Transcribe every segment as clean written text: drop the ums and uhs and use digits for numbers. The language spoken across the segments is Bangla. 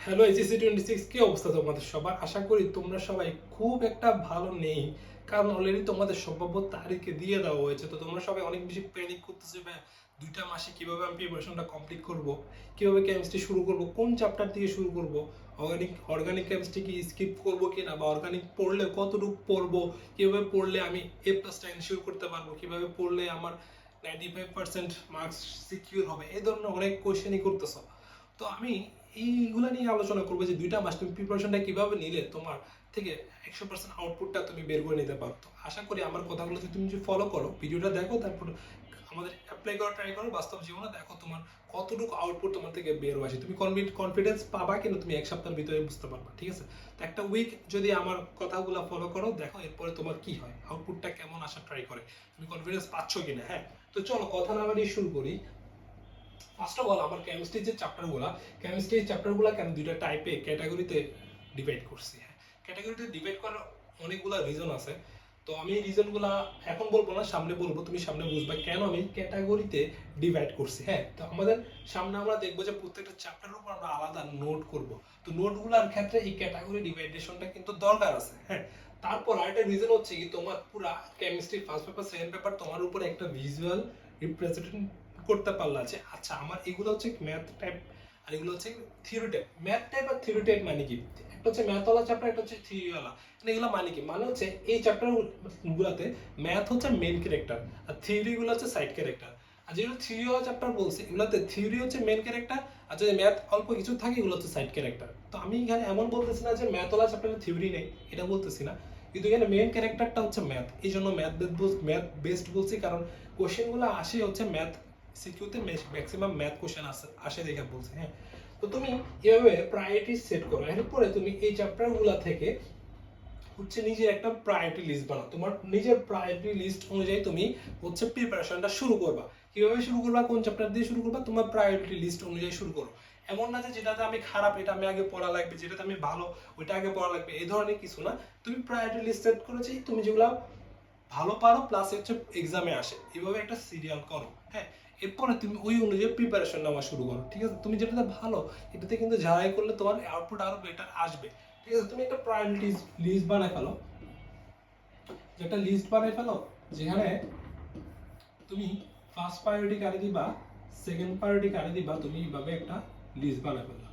হ্যালো এইচএসসি 26, কি অবস্থা তোমাদের সবার? আশা করি তোমরা সবাই খুব একটা ভালো নেই, কারণ অলরেডি তোমাদের সম্ভাব্য তারিখে দিয়ে দেওয়া হয়েছে। তো তোমরা সবাই অনেক বেশি প্যানিক করতেছে, ভাই 2টা মাসে কিভাবে আমি প্রিপারেশনটা কমপ্লিট করব, কিভাবে কেমিস্ট্রি শুরু করব, কোন চ্যাপ্টার থেকে শুরু করব, অর্গানিক কেমিস্ট্রি কি স্কিপ করব কিনা, বা অর্গানিক পড়লে কতটুকু পড়বো, কিভাবে পড়লে আমি A+টা এনশিওর করতে পারবো, কিভাবে পড়লে আমার 95% মার্কস সিকিউর হবে, এই ধরনের অনেক কোয়েশ্চেনই করতেছো। তো আমি এইগুলা নিয়ে আলোচনা করবো যে 2টা মাস তুমি প্রিপারেশনটা কিভাবে নিলে তোমার থেকে 100% আউটপুটটা তুমি বের করে নিতে পারো। তো আশা করি আমার কথাগুলো যদি তুমি ফলো করো, ভিডিওটা দেখো, তারপর আমাদের অ্যাপ্লাই করা ট্রাই করো বাস্তব জীবনে, দেখো তোমার কতটুকু আউটপুট তোমার থেকে বের আসে, তুমি কনফিডেন্স পাবা কিন্তু তুমি 1 সপ্তাহের ভিতরে বুঝতে পারবা। ঠিক আছে, তো একটা উইক যদি আমার কথাগুলো ফলো করো, দেখো এরপরে তোমার কি হয়, আউটপুটটা কেমন আসা ট্রাই করে, তুমি কনফিডেন্স পাচ্ছ কিনা। হ্যাঁ, তো চলো কথা না বাড়িয়ে শুরু করি। ফার্স্ট অফ অল, আমার কেমিস্ট্রির যে চ্যাপ্টারগুলো কেন 2টা টাইপে ক্যাটাগরিতে ডিভাইড করছি। হ্যাঁ, ক্যাটাগরিতে ডিভাইড করার অনেকগুলো রিজন আছে। তো আমি এই রিজনগুলো এখন বলবো না, সামনে বলবো, তুমি সামনে বুঝবা কেন আমি ক্যাটাগরিতে ডিভাইড করছি। হ্যাঁ, তো আমাদের সামনে আমরা দেখবো যে প্রত্যেকটা চ্যাপ্টারের উপর আমরা আলাদা নোট করব। তো নোটগুলোর ক্ষেত্রে এই ক্যাটাগরি ডিভাইডেশনটা কিন্তু দরকার আছে। হ্যাঁ, তারপর আরেকটা রিজন হচ্ছে কি, তোমার পুরা chemistry first paper second paper তোমার উপরে একটা ভিজুয়াল রিপ্রেজেন্টেশন করতে পারলা যে আচ্ছা আমার এগুলো হচ্ছে ম্যাথ টাইপ আর এগুলো হচ্ছে থিওরি টাইপ। ম্যাথ টাইপ আর থিওরি টাইপ মানে কি, একটা হচ্ছে ম্যাথ ওয়ালা চ্যাপ্টার, একটা হচ্ছে থিওরি ওয়ালা। এগুলো মানে কি, মানে হচ্ছে এই চ্যাপ্টার গুলাতে ম্যাথ হচ্ছে মেইন ক্যারেক্টার আর থিওরি গুলো হচ্ছে সাইড ক্যারেক্টার। আর যেগুলো থিওরি ওয়ালা চ্যাপ্টার বলছি, এগুলোতে থিওরি হচ্ছে মেইন ক্যারেক্টার, আর যদি ম্যাথ অল্প কিছু থাকে এগুলো হচ্ছে সাইড ক্যারেক্টার। তো আমি এখানে এমন বলতেছি না যে ম্যাথ ওয়ালা চ্যাপ্টারে থিওরি নেই, এটা বলতেছি না, কিন্তু এখানে মেইন ক্যারেক্টারটা হচ্ছে ম্যাথ, এই জন্য ম্যাথ বেসড বলছি, কারণ কোশ্চেনগুলো আসে হচ্ছে ম্যাথ সিকিউতে, ম্যাক্সিমাম ম্যাথ কোশ্চেন আসে দেখে বলছে। হ্যাঁ, তো তুমি এভাবে প্রায়োরিটি সেট করো, এরপরে তুমি এই চ্যাপ্টারগুলো থেকে হচ্ছে নিজের একটা প্রায়োরিটি লিস্ট বানাও। তোমার নিজের প্রায়োরিটি লিস্ট অনুযায়ী তুমি হচ্ছে প্রিপারেশনটা শুরু করবা। কিভাবে শুরু করবা, কোন চ্যাপ্টার দিয়ে শুরু করবা, তোমার প্রায়োরিটি লিস্ট অনুযায়ী শুরু করো। এমন না যে যেটাতে আমি খারাপ এটা আমি আগে পড়া লাগবে, যেটাতে আমি ভালো ওইটা আগে পড়া লাগবে, এই ধরনের কিছু না। তুমি প্রায়োরিটি লিস্ট সেট করেছি, তুমি যেগুলো ভালো পারো প্লাস হচ্ছে এক্সামে আসে, এভাবে একটা সিরিয়াল করো। হ্যাঁ, এরপরে তুমি ওই অনুযায়ী প্রিপারেশন নেওয়া শুরু করো। ঠিক আছে, তুমি যেটাতে ভালো এটাতে কিন্তু ঝাড়াই করলে তোমার আউটপুট আরো বেটার আসবে। ঠিক আছে, তুমি একটা প্রায়োরিটি লিস্ট বানায় ফেলো, যেটা লিস্ট বানায় ফেলো যেখানে তুমি ফার্স্ট প্রায়োরিটি কারে দিবা, সেকেন্ড প্রায়োরিটি কারে দিবা, তুমি এইভাবে একটা লিস্ট বানায় ফেলো।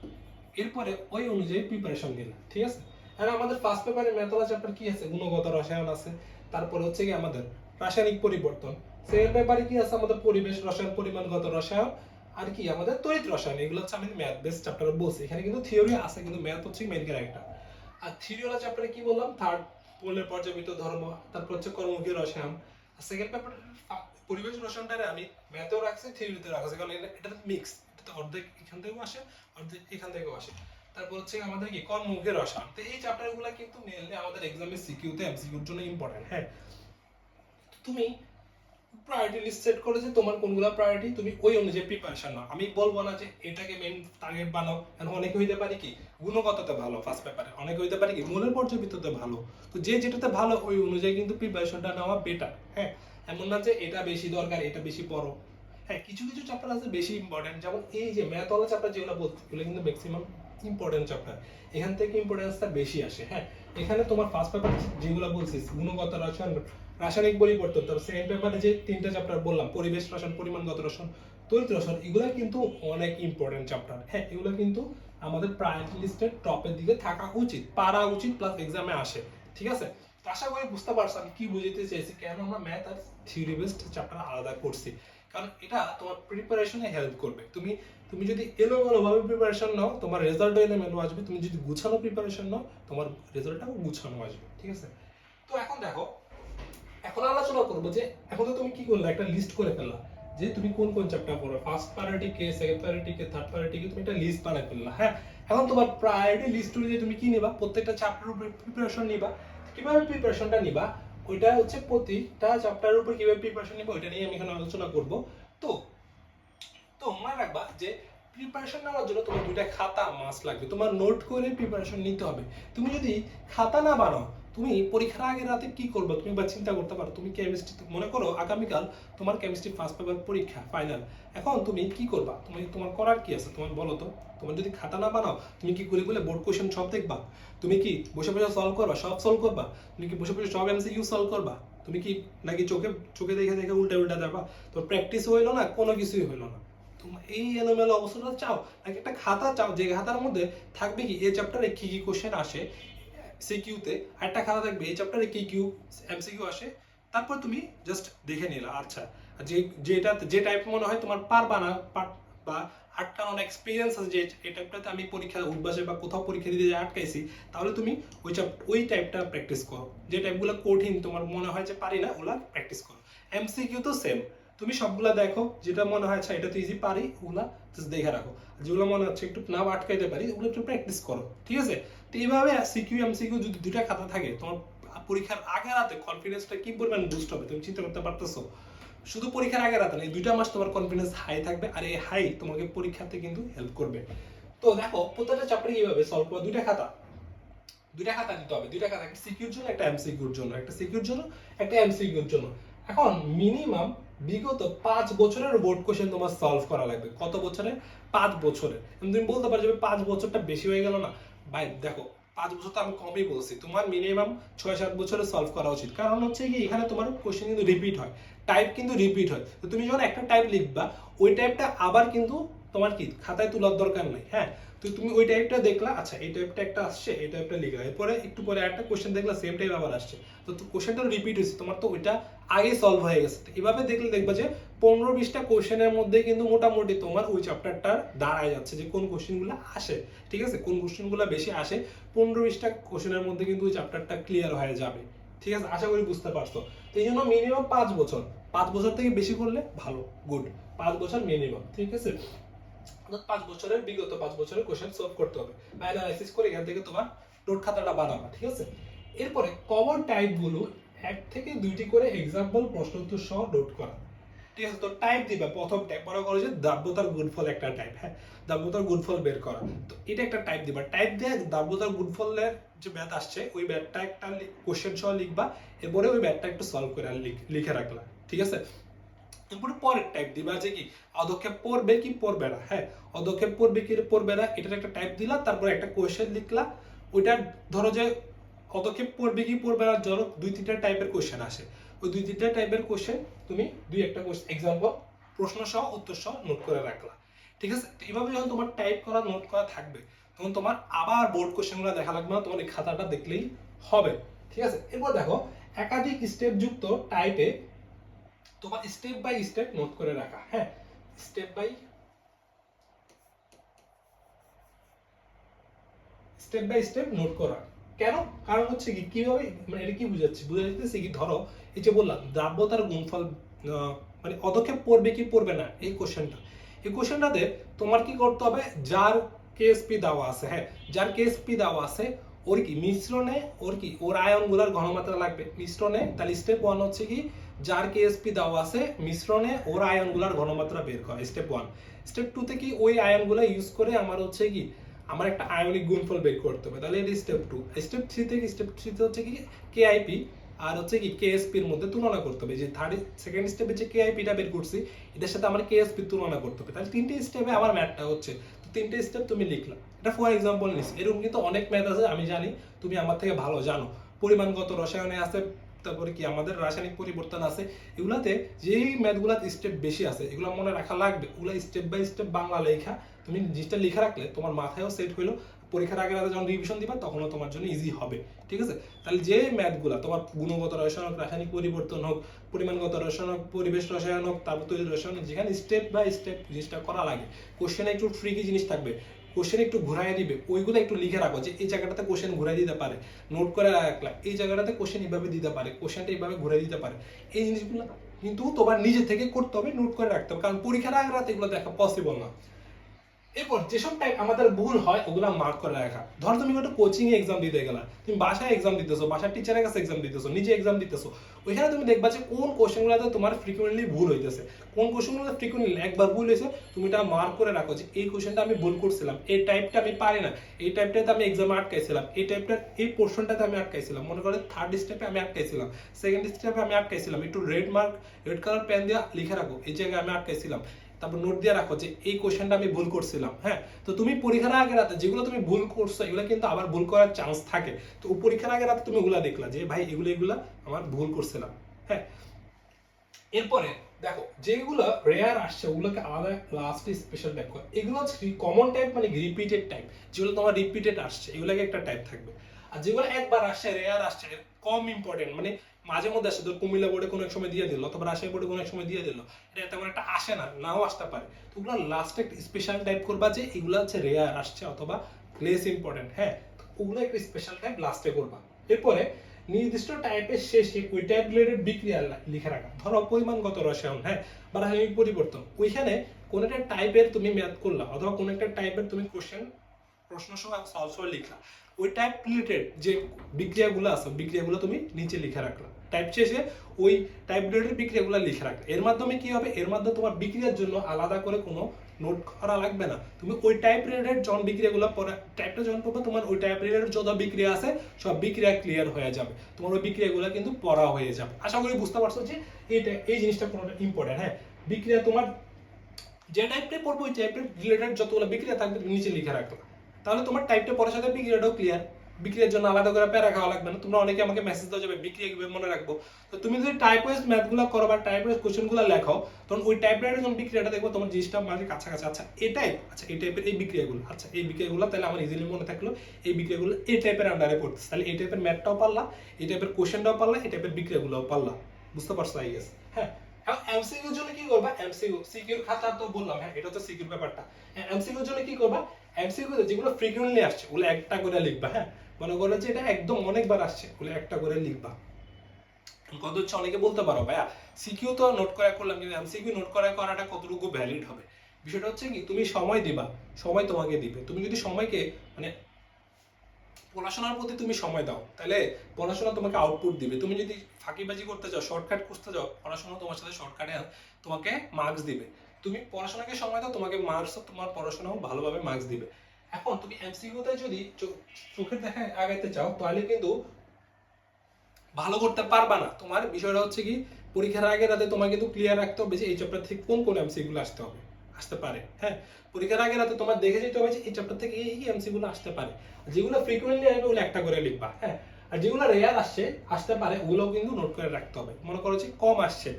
এরপরে ওই অনুযায়ী প্রিপারেশন নিলা। ঠিক আছে, আর আমাদের ফার্স্ট পেপারে ম্যাথওয়ালা চ্যাপ্টার কি আছে, গুণগত রসায়ন আছে, তারপরে হচ্ছে কি আমাদের রাসায়নিক পরিবর্তন। সেকেন্ড পেপারে কি আছে, আমাদের পরিবেশ রসায়ন, পরিমাণগত রসায়ন, আর কি আমাদের তড়িৎ রসায়ন। এগুলো হচ্ছে আমি ম্যাথ বেস চ্যাপ্টারে বলছি, এখানে কিন্তু থিওরি আছে কিন্তু ম্যাথ হচ্ছে মেইন ক্যারেক্টার। আর থিওরিওয়ালা চ্যাপ্টারে কি বললাম, থার্ড পোলের পর্যাবৃত্ত ধর্ম, তারপর হচ্ছে কর্মমুখী রসায়ন। আর সেকেন্ড পেপার পরিবেশ রসায়নটারে আমি ম্যাথেও রাখছি, থিওরিতে রাখছি, কারণ এটা মিক্স, এটা অর্ধেক এখান থেকেও আসে, অর্ধেক এখান থেকেও আসে। তারপর হচ্ছে আমাদের কি কর্মমুখী রসায়ন। তো এই চ্যাপ্টারগুলো কিন্তু মেইনলি আমাদের এক্সামে সিকিউতে এমসিকিউর জন্য ইম্পর্টেন্ট। হ্যাঁ, তুমি প্রায়োরিটি লিস্ট সেট করে যে তোমার কোনগুলো প্রায়োরিটি, তুমি ওই অনুযায়ী প্রিপারেশন নাও। আমি বলবো না যে এটাকে মেইন টার্গেট বানাও, কারণ অনেকে হইতে পারে কি গুণগততে ভালো ফার্স্ট পেপারে, অনেকে হইতে পারে কি মূলের পর্যাবৃত্ততে ভালো। তো যে যেটাতে ভালো ওই অনুযায়ী কিন্তু প্রিপারেশনটা নেওয়া বেটার। হ্যাঁ, এমন না যে এটা বেশি দরকার এটা বেশি পড়ো। হ্যাঁ, কিছু কিছু চ্যাপ্টার আছে বেশি ইম্পর্টেন্ট, যেমন এই যে ম্যাথওয়ালা চ্যাপ্টার যেগুলো বলতে, এগুলো কিন্তু ম্যাক্সিমাম ইম্পর্টেন্ট চ্যাপ্টার, এখান থেকে ইম্পর্টেন্সটা বেশি আসে। হ্যাঁ, এখানে তোমার ফার্স্ট পেপার যেগুলো বলছিস গুণগত রসায়ন, রাসায়নিক পরিবর্তন, তারপর সেকেন্ড পেপারে যে 3টা চ্যাপ্টার বললাম, পরিবেশ রসায়ন, পরিমাণগত রসায়ন, তড়িৎ রসায়ন, এগুলো কিন্তু অনেক ইম্পর্টেন্ট চ্যাপ্টার। হ্যাঁ, এগুলো কিন্তু আমাদের প্রায়োরিটি লিস্টের টপের দিকে থাকা উচিত, পারা উচিত, প্লাস এক্সামে আসে। ঠিক আছে, তো আশা করি বুঝতে পারছো আমি কি বুঝাতে চাইছি, কেন আমরা ম্যাথ আর থিওরি বেসড চ্যাপ্টার আলাদা করছি, কারণ এটা তোমার প্রিপারেশনে হেল্প করবে। তুমি তুমি যদি এলোমেলো ভাবে প্রিপারেশন নাও তোমার রেজাল্টও এলোমেলো আসবে, তুমি যদি গুছানো প্রিপারেশন নাও তোমার রেজাল্টটাও গুছানো আসবে। ঠিক আছে, তো এখন দেখো, এখন আলোচনা করবো যে এখন তো তুমি কি করলে একটা লিস্ট করে ফেললা যে তুমি কোন কোন চ্যাপ্টার পড়ো, ফার্স্ট প্রায়োরিটি কে, সেকেন্ড প্রায়োরিটি কে, থার্ড প্রায়োরিটি কে, তুমি একটা লিস্ট বানাই ফেললা। হ্যাঁ, এখন তোমার প্রায়োরিটি লিস্ট অনুযায়ী তুমি কি নিবা, প্রত্যেকটা চ্যাপ্টারের উপর প্রিপারেশন নিবা। কিভাবে প্রিপারেশনটা নিবা, ওইটা হচ্ছে প্রতিটা চ্যাপ্টারের উপর কিভাবে প্রিপারেশন নিবা ওইটা নিয়ে আমি এখন আলোচনা করব। তো তো মনে রাখবা যে প্রিপারেশন নেওয়ার জন্য তোমার 2টা খাতা মাস্ট লাগবে, তোমার নোট করে প্রিপারেশন নিতে হবে। তুমি যদি খাতা না বানাও তুমি পরীক্ষার আগের রাতে কি করবে তুমি বা চিন্তা করতে পারো। তুমি কেমিস্ট্রি, মনে করো আগামীকাল তোমার কেমিস্ট্রি ফার্স্ট পেপার পরীক্ষা ফাইনাল, এখন তুমি কি করবা, তুমি তোমার করার কি আছে তোমার বলো তো। তোমার যদি খাতা না বানাও তুমি কি করে বলে বোর্ড কোশ্চেন সব দেখবা? তুমি কি বসে বসে সলভ করবা, সব সলভ করবা? তুমি কি বসে বসে সব এমসিকিউ সলভ করবা? তুমি কি নাকি চোখে চোখে দেখে দেখে উল্টা উল্টা যাবা? তোর প্র্যাকটিস হইলো না, কোনো কিছুই হইলো না। তোমার এই এলোমেলো অবস্থাটা চাও নাকি একটা খাতা চাও যে খাতার মধ্যে থাকবে কি এই চ্যাপ্টারে কি কি কোশ্চেন আসে সিকিউতে, আর একটা খাতা থাকবে এই চ্যাপ্টারে কি কিউ এমসিকিউ আসে, তারপর তুমি জাস্ট দেখে নিলা আচ্ছা যে যেটা যে টাইপ মনে হয় তোমার পারবা না বা আটকানোর এক্সপিরিয়েন্স আছে যে এই টাইপটাতে আমি পরীক্ষা উঠবাসে বা কোথাও পরীক্ষা দিতে আটকাইছি, তাহলে তুমি ওই টাইপটা প্র্যাকটিস করো। যে টাইপগুলো কঠিন তোমার মনে হয় যে পারি না ওগুলা প্র্যাকটিস করো। এমসিকিউ তো সেম, তুমি সবগুলা দেখো, যেটা মনে হয় আচ্ছা এটা তো ইজি পারি ওগুলা জাস্ট দেখে রাখো, যেগুলো মনে হচ্ছে একটু না আটকাইতে পারি ওগুলো একটু প্র্যাকটিস করো, ঠিক আছে? তো এইভাবে সিকিউ এমসিকিউ যদি দুইটা খাতা থাকে তোমার পরীক্ষার আগে রাতে কনফিডেন্সটা কি পরিমাণ বুস্ট হবে তুমি চিন্তা করতে পারতেছো? শুধু পরীক্ষার আগে রাতে না, এই 2টা মাস তোমার কনফিডেন্স হাই থাকবে, আর এই হাই তোমাকে পরীক্ষাতে কিন্তু হেল্প করবে। তো দেখো প্রত্যেকটা চ্যাপ্টার কিভাবে সলভ করবে, দুইটা খাতা নিতে হবে, দুইটা খাতা, একটা সিকিউর জন্য একটা এমসিকিউর জন্য, একটা সিকিউর জন্য একটা এমসিকিউর জন্য। এখন মিনিমাম বিগত 5 বছরের বোর্ড কোশ্চেন তোমার সলভ করা লাগবে। কত বছরে? 5 বছরে। তুমি বলতে পারো যে 5 বছরটা বেশি হয়ে গেল না। ভাই দেখো 5 বছর তো আমি কমই বলছি, তোমার মিনিমাম 6-7 বছরে সলভ করা উচিত। কারণ হচ্ছে কি এখানে তোমার কোশ্চেন কিন্তু রিপিট হয়, টাইপ কিন্তু রিপিট হয়। তো তুমি যখন একটা টাইপ লিখবা ওই টাইপটা আবার কিন্তু তোমার কি খাতায় তোলার দরকার নাই। হ্যাঁ, তো তুমি ওই টাইপটা দেখলা, আচ্ছা এই টাইপটা একটা আসছে, এই টাইপটা লিখা, এরপরে একটু পরে একটা কোশ্চেন দেখলা সেম টাইপ আবার আসছে, তো কোশ্চেনটা রিপিট হয়েছে, তোমার তো ওইটা আগে সলভ হয়ে গেছে। এভাবে দেখলে দেখবা যে 15-20টা কোশ্চেনের মধ্যে কিন্তু মোটামুটি তোমার ওই চ্যাপ্টারটা দাঁড়ায় যাচ্ছে যে কোন কোশ্চেনগুলো আসে, ঠিক আছে? কোন কোশ্চেনগুলো বেশি আসে, 15-20টা কোশ্চেনের মধ্যে কিন্তু ওই চ্যাপ্টারটা ক্লিয়ার হয়ে যাবে, ঠিক আছে? আশা করি বুঝতে পারছো। তো এই জন্য মিনিমাম 5 বছর, 5 বছর থেকে বেশি করলে ভালো, গুড, 5 বছর মিনিমাম, ঠিক আছে? 5 বছরের বিগত 5 বছরের কোশ্চেন সলভ করতে হবে বা অ্যানালাইসিস করে এখান থেকে তোমার নোট খাতাটা বানাবা, ঠিক আছে? এরপরে কমন টাইপ গুলো 1 থেকে 2টি করে এক্সাম্পল প্রশ্ন উত্তর সহ নোট করা, ঠিক আছে? তো টাইপ দিবা, প্রথম টাইপ মনে করো যে দ্রব্যতার গুণফল একটা টাইপ, হ্যাঁ, দ্রব্যতার গুণফল বের করা, তো এটা একটা টাইপ দিবা। টাইপ দিয়ে দ্রব্যতার গুণফলের যে ম্যাথ আসছে ওই ম্যাথটা একটা কোশ্চেন সহ লিখবা, এরপরে ওই ম্যাথটা একটু সলভ করে লিখে রাখলা, ঠিক আছে? এরপরে পরের টাইপ দিবা যে কি অদক্ষেপ পড়বে কি পড়বে না, হ্যাঁ, অদক্ষেপ পড়বে কি পড়বে না এটার একটা টাইপ দিলা, তারপর একটা কোশ্চেন লিখলা। ওইটা ধরো যে পদক্ষেপ পড়বে কি পড়বে না, ধরো 2-3টা টাইপের কোশ্চেন আসে, ওই 2-3টা টাইপের কোশ্চেন তুমি দুই একটা কোশ্চেন এক্সাম্পল প্রশ্ন সহ উত্তর সহ নোট করে রাখলা, ঠিক আছে? তো এইভাবে যখন তোমার টাইপ করা নোট করা থাকবে তখন তোমার আবার বোর্ড কোশ্চেনগুলো দেখা লাগবে না, তোমার এই খাতাটা দেখলেই হবে, ঠিক আছে? এরপর দেখো একাধিক স্টেপ যুক্ত টাইপে তোমার স্টেপ বাই স্টেপ নোট করে রাখা, হ্যাঁ, স্টেপ বাই স্টেপ নোট করা। কেন? কারণ হচ্ছে কি কিভাবে, মানে এটা কি বুঝাচ্ছি, বুঝা যাচ্ছে কি ধরো এই যে বললাম দ্রাব্যতার গুণফল মানে অদক্ষেপ পড়বে কি পড়বে না, এই কোশ্চেনটাতে তোমার কি করতে হবে, যার কেএসপি দেওয়া আছে, হ্যাঁ, যার কেএসপি দেওয়া আছে ওর কি মিশ্রণে ওর আয়নগুলোর ঘনমাত্রা লাগবে মিশ্রণে। তাহলে স্টেপ 1 হচ্ছে কি যার কেএসপি দেওয়া আছে মিশ্রণে ওর আয়নগুলোর ঘনমাত্রা বের করা, স্টেপ 1। স্টেপ 2 তে কি ওই আয়নগুলো ইউজ করে আমার হচ্ছে কি আমার একটা আয়নিক গুণফল বের করতে হবে, তাহলে এটা স্টেপ 2। স্টেপ 3 থেকে স্টেপ 3 তে হচ্ছে কি কেআইপি আর হচ্ছে কি কেএসপি এর মধ্যে তুলনা করতে হবে, যে সেকেন্ড স্টেপে যে কেআইপি টা বের করছি এটার সাথে আমার কেএসপি তুলনা করতে হবে, তাহলে 3টে স্টেপে আমার ম্যাথটা হচ্ছে। তো 3টে স্টেপ তুমি লিখলা, এটা ফর এক্সাম্পল নিছি। এরকম কিন্তু অনেক ম্যাথ আছে আমি জানি, তুমি আমার থেকে ভালো জানো, পরিমাণগত রসায়নে আছে, তারপরে কি আমাদের রাসায়নিক পরিবর্তন আছে, এগুলাতে যেই ম্যাথগুলাতে স্টেপ বেশি আছে এগুলো মনে রাখা লাগবে, ওগুলা স্টেপ বাই স্টেপ বাংলা লেখা, তুমি জিনিসটা লিখে রাখলে তোমার মাথায়ও সেট হইলো, পরীক্ষার আগে রাতে যখন রিভিশন দিবা তখনও তোমার জন্য ইজি হবে, ঠিক আছে? তাহলে যে ম্যাথগুলা তোমার গুণগত রসায়ন হোক, রাসায়নিক পরিবর্তন হোক, পরিমাণগত রসায়ন হোক, পরিবেশ রসায়ন হোক, তারপর তৈরি রসায়ন হোক, যেখানে স্টেপ বাই স্টেপ জিনিসটা করা লাগে, কোশ্চেনে একটু ট্রিকি জিনিস থাকবে, কোশ্চেন একটু ঘুরাই দিবে, ওইগুলো একটু লিখে রাখো যে এই জায়গাটাতে কোশ্চেন ঘুরাই দিতে পারে, নোট করে রাখলা এই জায়গাটাতে কোশ্চেন এইভাবে দিতে পারে, কোশ্চেনটা এইভাবে ঘুরাই দিতে পারে। এই জিনিসগুলো কিন্তু তোমার নিজে থেকে করতে হবে, নোট করে রাখতে হবে, কারণ পরীক্ষার আগে রাতে এগুলো দেখা পসিবল না। এরপর যেসব টাইপ আমাদের ভুল হয় ওগুলা মার্ক করে রাখা। ধর তুমি একটা কোচিং এ এক্সাম দিতে গেলা, তুমি বাসায় এক্সাম দিতেছো, বাসার টিচারের কাছে এক্সাম দিতেছো, নিজে এক্সাম দিতেছো, ওইখানে তুমি দেখবা যে কোন কোশ্চেনগুলোতে তোমার ফ্রিকুয়েন্টলি ভুল হইতেছে, কোন কোশ্চেনগুলো ফ্রিকুয়েন্টলি একবার ভুল হয়েছে, তুমি এটা মার্ক করে রাখো যে এই কোশ্চেনটা আমি ভুল করছিলাম, এই টাইপটা আমি পারি না, এই টাইপটাতে আমি এক্সামে আটকাইছিলাম, এই টাইপটার এই পোর্শনটাতে আমি আটকাইছিলাম, মনে করে থার্ড স্টেপে আমি আটকাইছিলাম, সেকেন্ড স্টেপে আমি আটকাইছিলাম, একটু red mark, red colour pen দিয়ে লিখে রাখো এই জায়গায় আমি আটকাইছিলাম, তারপর নোট দিয়ে রাখো যে এই কোশ্চেনটা আমি ভুল করছিলাম। হ্যাঁ, তো তুমি পরীক্ষার আগে রাতে যেগুলো তুমি ভুল করছো এগুলো কিন্তু আবার ভুল করার চান্স থাকে, তো পরীক্ষার আগে রাতে তুমি ওগুলা দেখলা যে ভাই এগুলো আমার ভুল করছিলাম। হ্যাঁ, এরপরে দেখো যেগুলো রেয়ার আসছে ওগুলোকে আলাদা লাস্টে স্পেশাল টাইপ কর। এগুলো হচ্ছে কমন টাইপ মানে রিপিটেড টাইপ, যেগুলো তোমার রিপিটেড আসছে এগুলোকে একটা টাইপ থাকবে। আর যেগুলো একবার আসছে রেয়ার আসছে কম ইম্পর্টেন্ট মানে মাঝে মধ্যে আসে, তোর কুমিল্লা বোর্ডে কোনো এক সময় দিয়ে দিল অথবা রাজশাহী বোর্ডে কোনো এক সময় দিয়ে দিল, এটা তেমন একটা আসে না, নাও আসতে পারে, তো ওগুলো লাস্টে একটা স্পেশাল টাইপ করবা যে এগুলো হচ্ছে রেয়ার আসছে অথবা লেস ইম্পর্টেন্ট। হ্যাঁ, ওগুলো একটা স্পেশাল টাইপ লাস্টে করবা। এরপরে নির্দিষ্ট টাইপের শেষে ওই টাইপ রিলেটেড বিক্রিয়া লিখে রাখা। ধরো পরিমাণগত রসায়ন, হ্যাঁ, বা রাসায়নিক পরিবর্তন, ওইখানে কোন একটা টাইপের তুমি ম্যাথ করলা অথবা কোন একটা টাইপের তুমি প্রশ্ন সহ সলভ করে লিখলা, ওই টাইপ রিলেটেড যে বিক্রিয়াগুলো আছে বিক্রিয়াগুলো তুমি নিচে লিখে রাখলা, টাইপ শেষে ওই টাইপ রিলেটেড বিক্রিয়াগুলো লিখে রাখলা। এর মাধ্যমে কি হবে, এর মাধ্যমে তোমার বিক্রিয়ার জন্য আলাদা করে কোনো নোট করা লাগবে না, তুমি ওই টাইপ রিলেটেড যখন বিক্রিয়াগুলো পড়া টাইপটা যখন পড়বে তোমার ওই টাইপ রিলেটেড যত বিক্রিয়া আছে সব বিক্রিয়া ক্লিয়ার হয়ে যাবে, তোমার ওই বিক্রিয়াগুলো কিন্তু পড়া হয়ে যাবে। আশা করি বুঝতে পারছো যে এইটা এই জিনিসটা কোনটা ইম্পর্টেন্ট। হ্যাঁ, বিক্রিয়া তোমার যে টাইপটা পড়বো ওই টাইপের রিলেটেড যতগুলো বিক্রিয়া থাকবে নিচে লিখে রাখো, তাহলে তোমার টাইপটা পড়ার সাথে বিক্রিয়াটাও ক্লিয়ার, বিক্রিয়ার জন্য আলাদা করে প্যারা খাওয়া লাগবে না। তোমরা অনেকে আমাকে মেসেজ দাও যাবে বিক্রিয়া কিভাবে মনে রাখবো, তো তুমি যদি টাইপ ওয়াইজ ম্যাথগুলো করো বা টাইপ ওয়াইজ কোশ্চেনগুলো লেখো তখন ওই টাইপ রাইটের যখন বিক্রিয়াটা দেখবো তোমার জিনিসটা মানে কাছাকাছি, আচ্ছা এটাই, আচ্ছা এই টাইপের এই বিক্রিয়াগুলো, আচ্ছা এই বিক্রিয়াগুলো তাহলে আমার ইজিলি মনে থাকলো এই বিক্রিয়াগুলো এই টাইপের আন্ডারে পড়তেছে, তাহলে এই টাইপের ম্যাথটাও পারলা, এই টাইপের কোশ্চেনটাও পারলা, এই টাইপের বিক্রিয়াগুলোও পারলা। বুঝতে পারছো আই গেস? হ্যাঁ, এমসিকিউর জন্য কি করবা, এমসিকিউ সিকিউর খাতা তো বললাম, হ্যাঁ এটা তো সিকিউর ব্যাপারটা। এমসিকিউর জন্য কি করবা, এমসিকিউ যেগুলো ফ্রিকুয়েন্টলি আসছে ওগুলো একটা করে লিখবা। হ্যাঁ, মনে করো যে এটা একদম অনেকবার আসছে ওগুলো একটা করে লিখবা। কত হচ্ছে অনেকে বলতে পারো ভাইয়া সিকিউ তো নোট করা করলাম কিন্তু এমসিকিউ নোট করাটা কতটুকু ভ্যালিড হবে, বিষয়টা হচ্ছে কি তুমি সময় দিবা, সময় তোমাকে দিবে, তুমি যদি সময়কে মানে পড়াশোনার প্রতি তুমি সময় দাও তাহলে পড়াশোনা তোমাকে আউটপুট দিবে, তুমি যদি ফাঁকিবাজি করতে যাও শর্টকাট খুঁজতে যাও পড়াশোনা তোমার সাথে শর্টকাটে তোমাকে মার্কস দিবে, তুমি পড়াশোনাকে সময় দাও তোমাকে মার্কস তোমার পড়াশোনাও ভালোভাবে মার্কস দিবে। এখন তুমি এমসিকিউতে যদি চোখের দেখা আগাইতে চাও তাহলে কিন্তু ভালো করতে পারবা না, তোমার বিষয়টা হচ্ছে কি পরীক্ষার আগে রাতে তোমার কিন্তু ক্লিয়ার রাখতে হবে যে এই চ্যাপ্টার থেকে কোন কোন এমসি গুলো আসতে হবে, আসতে পারে। হ্যাঁ, পরীক্ষার আগে রাতে তোমার দেখে যেতে হবে যে এই চ্যাপ্টার থেকে এই এমসি গুলো আসতে পারে, যেগুলো ফ্রিকুয়েন্টলি আসবে ওগুলো একটা করে লিখবা। হ্যাঁ, আর যেগুলো রেয়ার আসতে পারে ওগুলোও কিন্তু নোট করে রাখতে হবে। মনে করো যে কম আসছে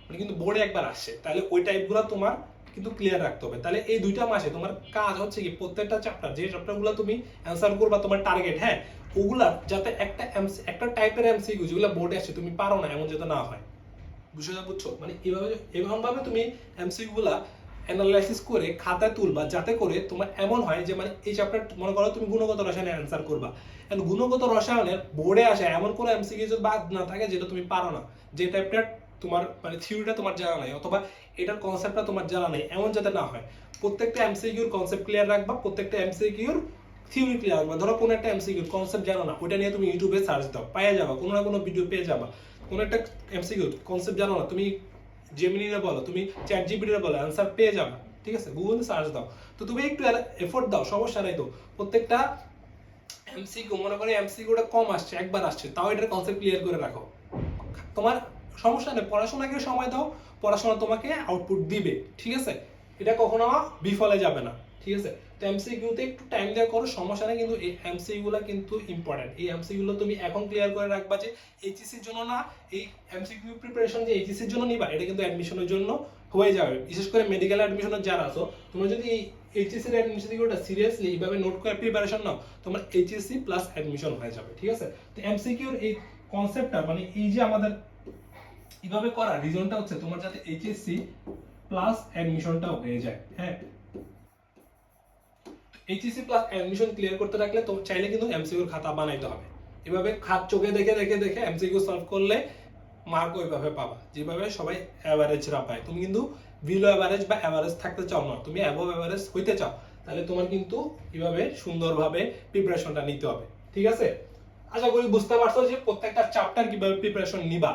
মানে কিন্তু বোর্ডে একবার আসছে তাহলে ওই টাইপগুলো তোমার কিন্তু ক্লিয়ার রাখতে হবে। তাহলে এই দুইটা মাসে তোমার কাজ হচ্ছে কি প্রত্যেকটা চ্যাপ্টার যে চ্যাপ্টারগুলো তুমি অ্যানসার করবা তোমার টার্গেট, হ্যাঁ ওগুলা যাতে একটা টাইপের এমসিকিউ যেগুলো বোর্ডে আসছে তুমি পারো না এমন যাতে না হয়। বিষয়টা বুঝছো, মানে এমন ভাবে তুমি এমসিকিউ গুলা অ্যানালাইসিস করে খাতায় তুলবা যাতে করে তোমার এমন হয় যে মানে এই চ্যাপ্টার মনে করো তুমি গুণগত রসায়নের অ্যান্সার করবা, এন্ড গুণগত রসায়নের বোর্ডে আসে এমন কোনো এমসিকিউ যদি বাদ না থাকে যেটা তুমি পারো না, যে টাইপটার তোমার মানে থিওরিটা তোমার জানা নাই অথবা এটার কনসেপ্টটা তোমার জানা নাই এমন যাতে না হয়। প্রত্যেকটা এমসিকিউর কনসেপ্ট ক্লিয়ার রাখবা, প্রত্যেকটা এমসিকিউর থিওরি ক্লিয়ার রাখবা। ধরো কোনো একটা এমসিকিউর কনসেপ্ট জানো না ওটা নিয়ে তুমি ইউটিউবে সার্চ দাও পেয়ে যাবা, কোনো না কোনো ভিডিও পেয়ে যাবা। কোনো একটা এমসিকিউ কনসেপ্ট জানো না তুমি জেমিনিরে বলো, তুমি চ্যাট জিপিটিরে বলো, অ্যান্সার পেয়ে যাবে। ঠিক আছে, গুগলে সার্চ দাও, তো তুমি একটু এফোর্ট দাও, সমস্যা নাই। তো প্রত্যেকটা এমসিকিউ মনে করে এমসিকিউটা কম আসছে একবার আসছে তাও এটার কনসেপ্ট ক্লিয়ার করে রাখো, তোমার সমস্যা নেই। পড়াশোনাকে সময় দাও, পড়াশোনা তোমাকে আউটপুট দিবে। ঠিক আছে, এটা কখনো বিফলে যাবে না। ঠিক আছে, তো এমসিকিউতে একটু টাইম দেওয়া করো, সমস্যা নেই, কিন্তু এই এমসিকিউ গুলো কিন্তু ইম্পর্টেন্ট। এই এমসিকিউ গুলো তুমি এখন ক্লিয়ার করে রাখবা যে এইচএসসি এর জন্য না, এই এমসিকিউ প্রিপারেশন যে এইচএসসি এর জন্য নিবা এটা কিন্তু অ্যাডমিশনের জন্য হয়ে যাবে। বিশেষ করে মেডিকেল অ্যাডমিশনের যারা আছো তোমরা যদি এই এইচএসসি এর অ্যাডমিশনটা সিরিয়াসলি এইভাবে নোট করে প্রিপারেশন নাও তোমার এইচএসসি প্লাস অ্যাডমিশন হয়ে যাবে। ঠিক আছে, তো এমসিকিউর এই কনসেপ্টটা মানে এই যে আমাদের এইভাবে করা রিজনটা হচ্ছে তোমার যাতে এইচএসসি প্লাস অ্যাডমিশনটাও হয়ে যায়। হ্যাঁ, এইচএসসি প্লাস অ্যাডমিশন ক্লিয়ার করতে রাখলে তো চাইলে কিন্তু এমসিকিউর খাতা বানাইতে হবে। এভাবে খাত চোখে দেখে দেখে দেখে এমসিকিউ সলভ করলে মার্ক ওইভাবে পাবা যেভাবে সবাই অ্যাভারেজরা পায়। তুমি কিন্তু বিলো অ্যাভারেজ বা অ্যাভারেজ থাকতে চাও না, তুমি অ্যাবভ অ্যাভারেজ হইতে চাও, তাহলে তোমার কিন্তু এভাবে সুন্দরভাবে প্রিপারেশনটা নিতে হবে, ঠিক আছে? আশা করি বুঝতে পারছো যে প্রত্যেকটা চ্যাপ্টার কিভাবে প্রিপারেশন নিবা।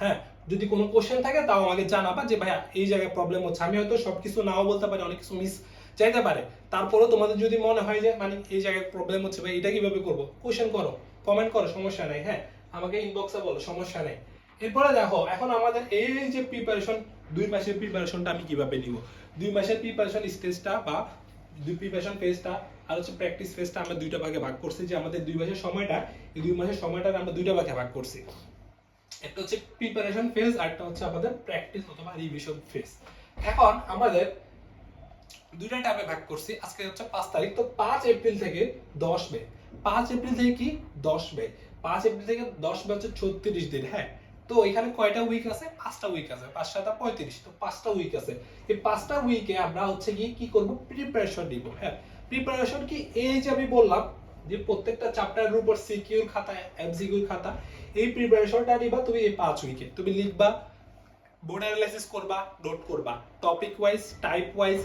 হ্যাঁ, যদি কোনো কোশ্চেন থাকে তাও আমাকে জানাবা যে ভাইয়া এই জায়গায় প্রবলেম হচ্ছে। আমি হয়তো সবকিছু নাও বলতে পারি, অনেক কিছু মিস চাইতে পারে, তারপরেও তোমাদের যদি মনে হয় যে মানে এই জায়গায় প্রবলেম হচ্ছে ভাই এটা কিভাবে করবো, কোশ্চেন করো, কমেন্ট করো, সমস্যা নাই। হ্যাঁ, আমাকে ইনবক্সে বলো, সমস্যা নাই। এরপরে দেখো এখন আমাদের এই যে প্রিপারেশন, 2 মাসের প্রিপারেশনটা আমি কিভাবে নিব। 2 মাসের প্রিপারেশন স্টেজটা বা প্রিপারেশন ফেজটা আর হচ্ছে প্র্যাকটিস ফেজটা আমরা দুইটা ভাগে ভাগ করছি। যে আমাদের 2 মাসের সময়টা, এই 2 মাসের সময়টা আমরা দুইটা ভাগে ভাগ করছি। একটা হচ্ছে প্রিপারেশন ফেজ আর একটা হচ্ছে আমাদের প্র্যাকটিস অথবা রিভিশন ফেজ। এখন আমাদের দুইটা টাইপে ভাগ করছি। আজকে হচ্ছে 5 তারিখ, তো 5 এপ্রিল থেকে 10 মে, 5 এপ্রিল থেকে কি 10 মে, 5 এপ্রিল থেকে 10 মে হচ্ছে 36 দিন। হ্যাঁ, তো এখানে কয়টা উইক আছে, 5টা উইক আছে, 5 7 35, তো 5টা উইক আছে। এই 5টা উইকে আমরা হচ্ছে কি করব, প্রিপারেশন নিব। হ্যাঁ, প্রিপারেশন কি, এই যে আমি বললাম যে প্রত্যেকটা চ্যাপ্টারের উপর সিকিউর খাতা, এমসিকিউর খাতা, এই প্রিপারেশনটা নিবা তুমি এই 5 উইকে। তুমি লিখবা, বোর্ড অ্যানালাইসিস করবা, নোট করবা, টপিক ওয়াইজ, টাইপ ওয়াইজ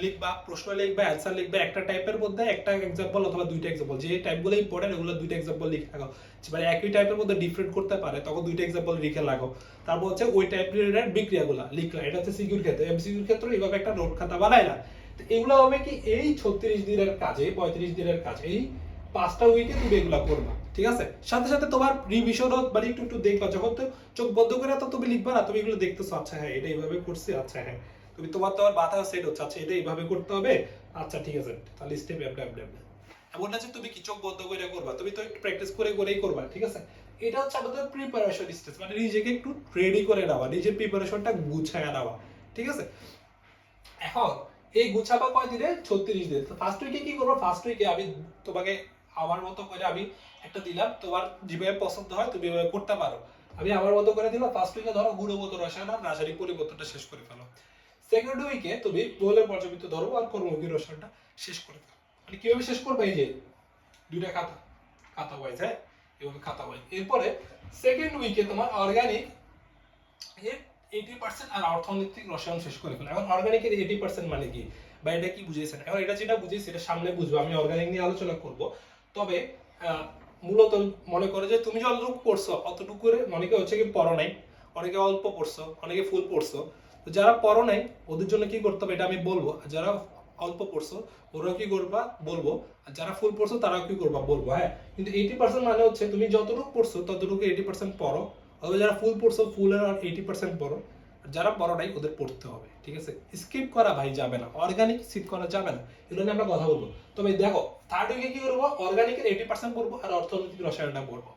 লিখবা, প্রশ্ন লিখবা, অ্যানসার লিখবা, একটা টাইপের মধ্যে একটা এক্সাম্পল অথবা দুইটা এক্সাম্পল, যে টাইপগুলো ইম্পর্টেন্ট ওগুলো দুইটা এক্সাম্পল লিখে রাখো। মানে একই টাইপের মধ্যে ডিফারেন্ট করতে পারে তখন দুইটা এক্সাম্পল লিখে রাখো। তারপর হচ্ছে ওই টাইপের বিক্রিয়াগুলো লিখলা, এটা হচ্ছে সিকিউর ক্ষেত্রে। এমসিকিউর ক্ষেত্রে এইভাবে একটা নোট খাতা বানাইলা। তো এগুলো হবে কি এই 36 দিনের কাজে, 35 দিনের কাজ, এই 5টা উইকে তুমি এগুলো করবা, ঠিক আছে? সাথে সাথে তোমার রিভিশনও মানে একটু একটু দেখবা, যখন তো চোখ বন্ধ করে তো তুমি লিখবা না, তুমি এগুলো দেখতেছো, আচ্ছা হ্যাঁ এটা এইভাবে করছি, আচ্ছা হ্যাঁ তুমি তোমার মাথায় সেট হচ্ছে, আচ্ছা এটা এইভাবে করতে হবে, আচ্ছা ঠিক আছে, তাহলে স্টেপ এমন না যে তুমি কি চোখ বন্ধ করে করবা, তুমি তো একটু প্র্যাকটিস করে করেই করবা, ঠিক আছে? এটা হচ্ছে আমাদের প্রিপারেশন স্টেজ, মানে নিজেকে একটু রেডি করে নেওয়া, নিজের প্রিপারেশনটা গুছায় নেওয়া, ঠিক আছে? এখন এই গুছাবা কয় দিনে, 36 দিন। তো ফার্স্ট উইকে কি করবো, ফার্স্ট উইকে আমি তোমাকে আমার মতো করে আমি একটা দিলাম, তোমার যেভাবে পছন্দ হয় তুমি এভাবে করতে পারো। আমি আমার মতো করে দিলাম। ফার্স্ট উইকে ধরো গুণগত রসায়ন আর রাসায়নিক পরিবর্তনটা শেষ করে ফেলো। সেকেন্ড উইকে তুমি মৌলের পর্যাবৃত্ত ধরো আর কর্মমুখী রসায়নটা শেষ করে ফেলো। মানে কিভাবে শেষ করবে, এই যে দুইটা খাতা, খাতা ওয়াইজ, হ্যাঁ এভাবে খাতা ওয়াইজ। এরপরে সেকেন্ড উইকে তোমার অর্গানিক এর 80% আর অর্থনৈতিক রসায়ন শেষ করে ফেলো। এখন অর্গানিকের 80% মানে কি বা এটা কি বুঝিয়েছেন, এখন এটা যেটা বুঝিয়েছি এটা সামনে বুঝবো, আমি অর্গানিক নিয়ে আলোচনা করব। তবে মূলত মনে করো যে তুমি যতটুকু পড়ছো অতটুকু করে, অনেকে হচ্ছে কি পড়ো নাই, অনেকে অল্প পড়ছো, অনেকে ফুল পড়ছো। তো যারা পড়ো নাই ওদের জন্য কি করতে হবে এটা আমি বলবো, যারা অল্প পড়ছো ওরাও কি করবা বলবো, আর যারা ফুল পড়ছো তারাও কি করবা বলবো। হ্যাঁ, কিন্তু 80% মানে হচ্ছে তুমি যতটুকু পড়ছো ততটুকু 80% পড়ো, অথবা যারা ফুল পড়ছো ফুলের আর 80% পড়ো, যারা পড়ো নাই ওদের পড়তে হবে, ঠিক আছে? স্কিপ করা ভাই যাবে না, অর্গানিক স্কিপ করা যাবে না, এগুলো নিয়ে আমরা কথা বলবো। তবে দেখো থার্ড উইকে কি করবো, অর্গানিকের 80% পড়বো আর অর্থনৈতিক রসায়নটা পড়বো।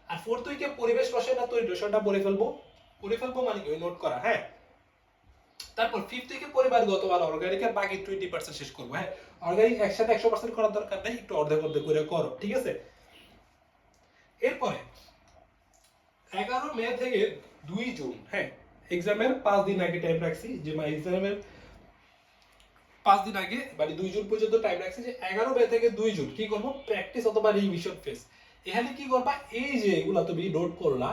আর ফোর্থ উইকে পরিবেশ রসায়ন আর তৈরি রসায়নটা পড়ে ফেলবো মানে কি নোট করা। হ্যাঁ, তারপর ফিফথ থেকে পরিবারগত আর অর্গানিকের বাকি 20% শেষ করবো। হ্যাঁ, অর্গানিক একসাথে 100% করার দরকার নেই, একটু অর্ধেক অর্ধেক করে করো, ঠিক আছে? এরপরে 11 মে থেকে 2 জুন, হ্যাঁ এক্সামের 5 দিন আগে টাইম রাখছি, যে এক্সামের 5 দিন আগে মানে 2 জুন পর্যন্ত টাইম রাখছি, যে 11 মে থেকে 2 জুন কি করবো, প্র্যাকটিস অথবা রিভিশন ফেজ। এখানে কি করবা, এই যে এগুলা তুমি নোট করলা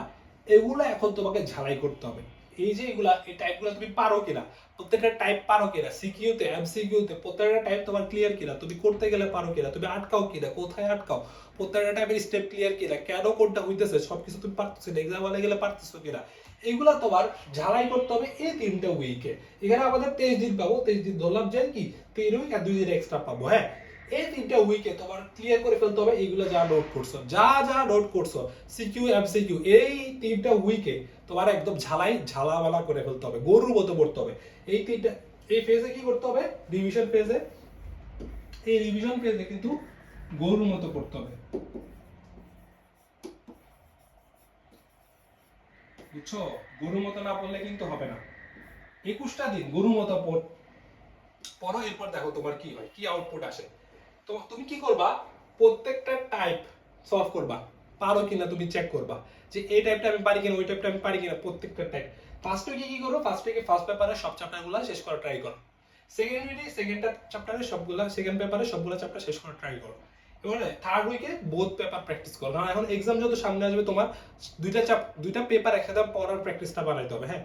এগুলা এখন তোমাকে ঝালাই করতে হবে। এই যে এগুলা, এই টাইপগুলো তুমি পারো কিনা, প্রত্যেকটা টাইপ পারো কিনা, সিকিউতে এমসিকিউতে প্রত্যেকটা টাইপ তোমার ক্লিয়ার কিনা, তুমি করতে গেলে পারো কিনা, তুমি আটকাও কিনা, কোথায় আটকাও, প্রত্যেকটা টাইপের স্টেপ ক্লিয়ার কিনা, কেন কোনটা হইতেছে সবকিছু তুমি পারতেছো না, এক্সাম হলে গেলে পারতেছো কিনা, এগুলা তোমার ঝালাই করতে হবে এই 3টে উইকে। এখানে আমাদের 23 দিন পাবো, 23 দিন ধরলাম যে কি 3 উইক আর 2 দিন এক্সট্রা পাবো। হ্যাঁ, এই 3টে উইকে তোমার ক্লিয়ার করে ফেলতে হবে এইগুলো যা নোট করছো, যা নোট করছো, সিকিউ এমসিকিউ, এই 3টা উইকে তোমার একদম ঝালাওয়ালা করে ফেলতে হবে, গরুর মতো পড়তে হবে। এই ফেজে কি করতে হবে, রিভিশন ফেজে, এই রিভিশন ফেজে কিন্তু গরুর মতো পড়তে হবে, বুঝছো? গরুর মতো না পড়লে কিন্তু হবে না। 21টা দিন গরুর মতো পড়ো, এরপর দেখো তোমার কি হয়, কি আউটপুট আসে। তো তুমি কি করবা, প্রত্যেকটা টাইপ সলভ করবা, পারো কিনা তুমি চেক করবা, যে এই টাইপটা আমি পারি কিনা, ওই টাইপটা আমি পারি কিনা, প্রত্যেকটা টাইপ। ফার্স্ট উইকে কি করো, ফার্স্ট উইকে ফার্স্ট পেপারে সব চ্যাপ্টারগুলো শেষ করা ট্রাই করো। সেকেন্ড উইকে সেকেন্ড চ্যাপ্টারে সবগুলা, সেকেন্ড পেপারে সবগুলো চ্যাপ্টার শেষ করা ট্রাই করো। এবারে থার্ড উইকে বোথ পেপার প্র্যাকটিস করো, কারণ এখন এক্সাম যত সামনে আসবে তোমার দুইটা পেপার একসাথে পড়ার প্র্যাকটিসটা বানাইতে হবে। হ্যাঁ,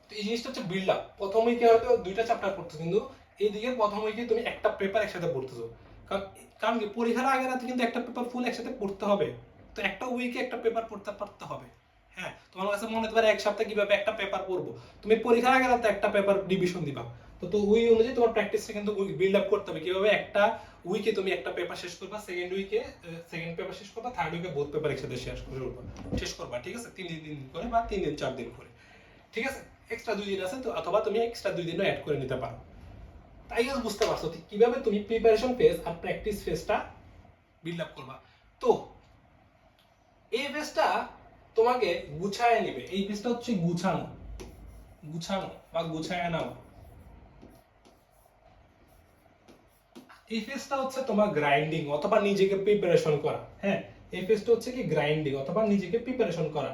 তো এই জিনিসটা হচ্ছে বিল্ড আপ। প্রথম উইকে হয়তো 2টা চ্যাপ্টার পড়তো, কিন্তু এইদিকে প্রথম উইকে তুমি একটা পেপার একসাথে পড়তেছো, কারণ কারণ কি পরীক্ষার আগে রাতে কিন্তু একটা পেপার ফুল একসাথে পড়তে হবে, তো একটা উইকে একটা পেপার পড়তে পারতে হবে। হ্যাঁ, তোমার কাছে মনে হতে পারে এক সপ্তাহে কিভাবে একটা পেপার পড়বো, তুমি পরীক্ষার আগে রাতে একটা পেপার রিভিশন দিবা। তো তো ওই অনুযায়ী তোমার প্র্যাকটিসটা কিন্তু বিল্ড আপ করতে হবে, কিভাবে একটা উইকে তুমি একটা পেপার শেষ করবা, সেকেন্ড উইকে সেকেন্ড পেপার শেষ করবা, থার্ড উইকে বোথ পেপার একসাথে শেষ করবা, ঠিক আছে, 3 দিন করে বা 3 দিন 4 দিন করে, ঠিক আছে। এক্সট্রা 2 দিন আছে তো, অথবা তুমি এক্সট্রা 2 দিনও অ্যাড করে নিতে পারো। তাই বুঝতে পারছো কিভাবে তুমি প্রিপারেশন ফেজ আর প্র্যাকটিস ফেজটা বিল্ড আপ করবা। তো এই ফেজটা তোমাকে গুছায় নিবে, এই ফেজটা হচ্ছে গুছানো, গুছানো বা গুছায় নাও। এই ফেজটা হচ্ছে তোমার গ্রাইন্ডিং অথবা নিজেকে প্রিপারেশন করা। হ্যাঁ, এই ফেজটা হচ্ছে কি গ্রাইন্ডিং অথবা নিজেকে প্রিপারেশন করা।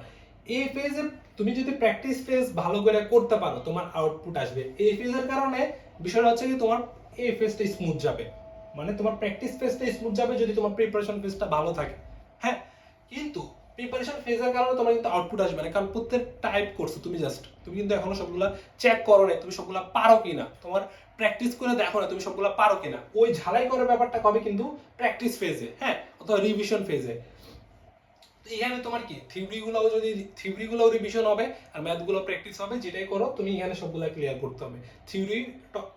এই ফেজে তুমি যদি প্র্যাকটিস ফেজ ভালো করে করতে পারো, তোমার আউটপুট আসবে। এই ফেজের কারণে বিষয়টা হচ্ছে কি তোমার এই ফেজটা স্মুথ যাবে, মানে তোমার প্র্যাকটিস ফেজটা স্মুথ যাবে যদি তোমার প্রিপারেশন ফেজটা ভালো থাকে। হ্যাঁ, কিন্তু প্রিপারেশন ফেজের কারণে তোমার কিন্তু আউটপুট আসবে না, কারণ প্রত্যেক টাইপ করছো তুমি, জাস্ট তুমি কিন্তু এখনো সবগুলা চেক করো না, তুমি সবগুলা পারো কিনা, তোমার প্র্যাকটিস করে দেখো না তুমি সবগুলা পারো কিনা। ওই ঝালাই করার ব্যাপারটা কবে কিন্তু প্র্যাকটিস ফেজে, হ্যাঁ, অথবা রিভিশন ফেজে। এখানে তোমার কি থিওরিগুলোও রিভিশন হবে আর ম্যাথগুলো প্র্যাকটিস হবে, যেটাই করো তুমি এখানে সবগুলো ক্লিয়ার করতে হবে। থিওরি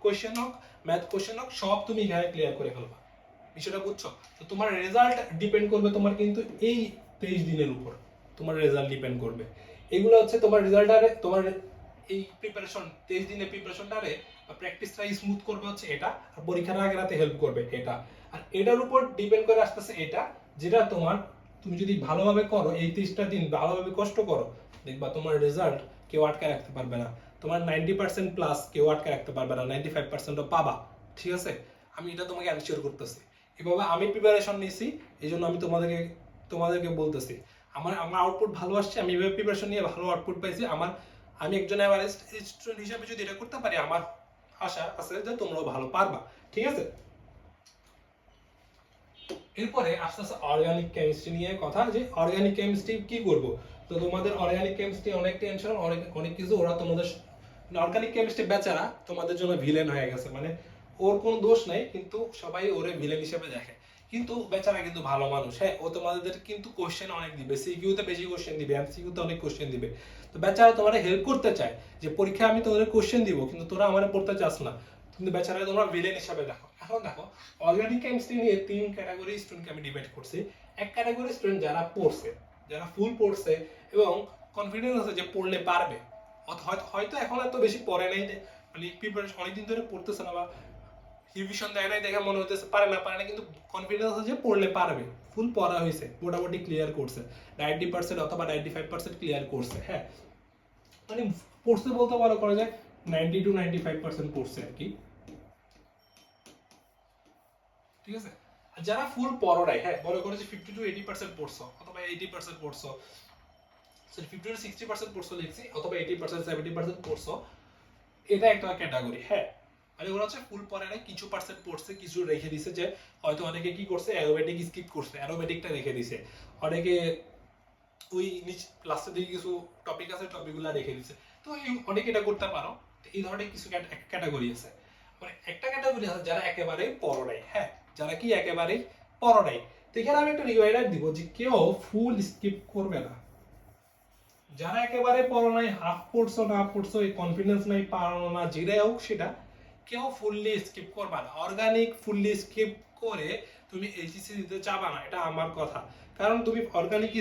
কোশ্চেন হোক, ম্যাথ কোশ্চেন হোক, সব তুমি এখানে ক্লিয়ার করে ফেলবা। বিষয়টা বুঝছো? তো তোমার রেজাল্ট ডিপেন্ড করবে তোমার কিন্তু এই 23 দিনের উপর, তোমার রেজাল্ট ডিপেন্ড করবে। এগুলো হচ্ছে তোমার রেজাল্টারে, তোমার এই প্রিপারেশন 23 দিনের প্রিপারেশনটারে প্র্যাকটিসটা স্মুথ করবে হচ্ছে এটা, আর পরীক্ষার আগে রাতে হেল্প করবে এটা। আর এটার উপর ডিপেন্ড করে আসতেছে এটা, যেটা তোমার তুমি যদি ভালোভাবে করো, এই 30টা দিন ভালোভাবে কষ্ট করো, দেখবা তোমার রেজাল্ট কেউ আটকে রাখতে পারবে না। তোমার 90% প্লাস কেউ আটকে রাখতে পারবে না, 95%ও পাবা, ঠিক আছে। আমি এটা তোমাকে এনশিওর করতেছি। এভাবে আমি প্রিপারেশন নিয়েছি, এই জন্য আমি তোমাদেরকে বলতেছি আমার আমার আউটপুট ভালো আসছে, আমি এভাবে প্রিপারেশন নিয়ে ভালো আউটপুট পাইছি। আমি একজন এভারেজ স্টুডেন্ট হিসেবে যদি এটা করতে পারি, আমার আশা আছে যে তোমরাও ভালো পারবা, ঠিক আছে। এরপরে আস্তে আস্তে অর্গানিক কেমিস্ট্রি নিয়ে কথা, যে অর্গানিক কেমিস্ট্রি কি করব। তো তোমাদের অর্গানিক কেমিস্ট্রি অনেক টেনশন, অনেক অনেক কিছু, ওরা তোমাদের অর্গানিক কেমিস্ট্রি বেচারা তোমাদের জন্য ভিলেন হয়ে গেছে, মানে ওর কোনো দোষ নাই, কিন্তু সবাই ওরে ভিলেন হিসেবে দেখে। কিন্তু বেচারা কিন্তু ভালো মানুষ। হ্যাঁ, ও তোমাদের কিন্তু কোশ্চেন অনেক দিবে, সিকিউ তে বেশি কোশ্চেন দিবে, এমসিকিউ তে অনেক কোশ্চেন দিবে। তো বেচারা তোমার হেল্প করতে চায় যে পরীক্ষায় আমি তোদের কোশ্চেন দিব, কিন্তু তোরা আমারে পড়তে চাস না, কিন্তু বেচারা তোমরা ভিলেন হিসেবে দেখো। এখন দেখো, অর্গানিক কেমিস্ট্রি নিয়ে 3 ক্যাটাগরি স্টুডেন্টকে আমি ডিবেট করছি। এক ক্যাটাগরি স্টুডেন্ট যারা পড়ছে, যারা ফুল পড়ছে এবং কনফিডেন্স আছে যে পড়লে পারবে, হয়তো এখন এত বেশি পড়ে নাই, মানে প্রিপারেশন অনেকদিন ধরে পড়তেছে না বা রিভিশন দেয় নাই দেখে মনে হতেছে পারে না, কিন্তু কনফিডেন্স আছে যে পড়লে পারবে, ফুল পড়া হয়েছে, মোটামুটি ক্লিয়ার করছে, 90% অথবা 95% ক্লিয়ার করছে। হ্যাঁ, মানে পড়ছে বলতে পারো, করা যায় 90 to 95% পড়ছে আর কি, ঠিক আছে। আর যারা ফুল পড়ো নাই, হ্যাঁ, মনে করো যে 50 to 80% পড়ছো অথবা 80% পড়ছো, সরি 50 to 60% পড়ছো লিখছি, অথবা 80% 70% পড়ছো, এটা একটা ক্যাটাগরি। হ্যাঁ, মানে ওরা হচ্ছে ফুল পড়ে নাই, কিছু পার্সেন্ট পড়ছে, কিছু রেখে দিছে, যে হয়তো অনেকে কি করছে অ্যারোমেটিক স্কিপ করছে, অ্যারোমেটিকটা রেখে দিছে, অনেকে ওই লাস্টের দিকে কিছু টপিক আছে, টপিকগুলো রেখে দিছে। তো এই অনেকে এটা করতে পারো। এই ধরনের কিছু ক্যাটাগরি আছে। মানে একটা ক্যাটাগরি আছে যারা একেবারে পড়ো নাই, হ্যাঁ, যারা কি একেবারে পড়ো নাই। তো এখানে আমি একটা রিমাইন্ডার দিব যে কেউ ফুল স্কিপ করবে না। যারা একেবারে পড়ো নাই, হাফ পড়ছো না পড়ছো, এই কনফিডেন্স নাই, পারো না, যেটাই হোক সেটা, কেউ ফুললি স্কিপ করবা না। অর্গানিক ফুললি স্কিপ করে তুমি এইচএসসি দিতে চাবা না, এটা আমার কথা। কারণ তুমি অর্গানিক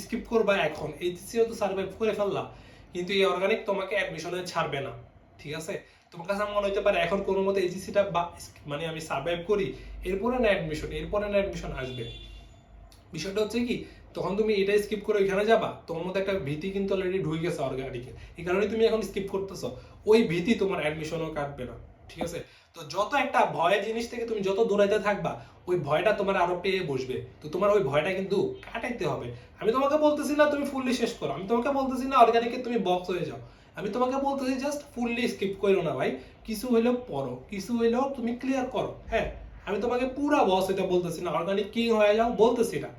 স্কিপ করবা, এখন এইচএসসিও তো সার্ভাইভ করে ফেললা, কিন্তু এই অর্গানিক তোমাকে অ্যাডমিশনে ছাড়বে না, ঠিক আছে। তোমার কাছে মনে হতে পারে এখন কোনো মতে এইচএসসিটা মানে আমি সার্ভাইভ করি, এরপরে না অ্যাডমিশন আসবে। বিষয়টা হচ্ছে কি, তখন তুমি এটা স্কিপ করে ওইখানে যাবা, তোমার মধ্যে একটা ভীতি কিন্তু অলরেডি ঢুকে গেছে অর্গানিকে, এই কারণে তুমি এখন স্কিপ করতেছো। ওই ভীতি তোমার অ্যাডমিশনও কাটবে না, ঠিক আছে। তো যত একটা ভয়ের জিনিস থেকে তুমি যত দূরাইতে থাকবা, ওই ভয়টা তোমার আরো পেয়ে বসবে। তো তোমার ওই ভয়টা কিন্তু কাটাইতে হবে। আমি তোমাকে বলতেছি না তুমি ফুললি শেষ করো, আমি তোমাকে বলতেছি না অর্গানিকে তুমি বক্স হয়ে যাও, আমি তোমাকে বলতেছি জাস্ট ফুললি স্কিপ করো না ভাই, কিছু হইলেও পড়ো, কিছু হইলেও তুমি ক্লিয়ার করো। হ্যাঁ, আমি তোমাকে পুরা বস এটা বলতেছি না, অর্গানিক কিং হয়ে যাও বলতেছি না।